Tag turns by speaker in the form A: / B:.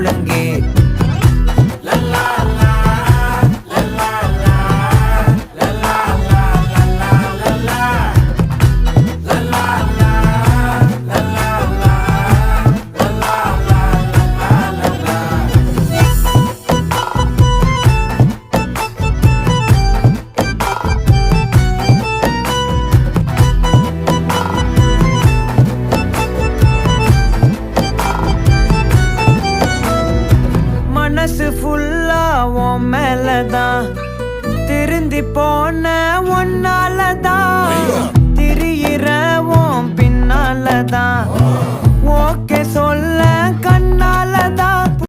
A: முழங்கே மனசு ஃபுல்லா உன் மேலதான் திருந்தி போன ஒன்னாலதான் திரியிற உன் பின்னாலதான் ஓகே சொல்ல கண்ணாலதான்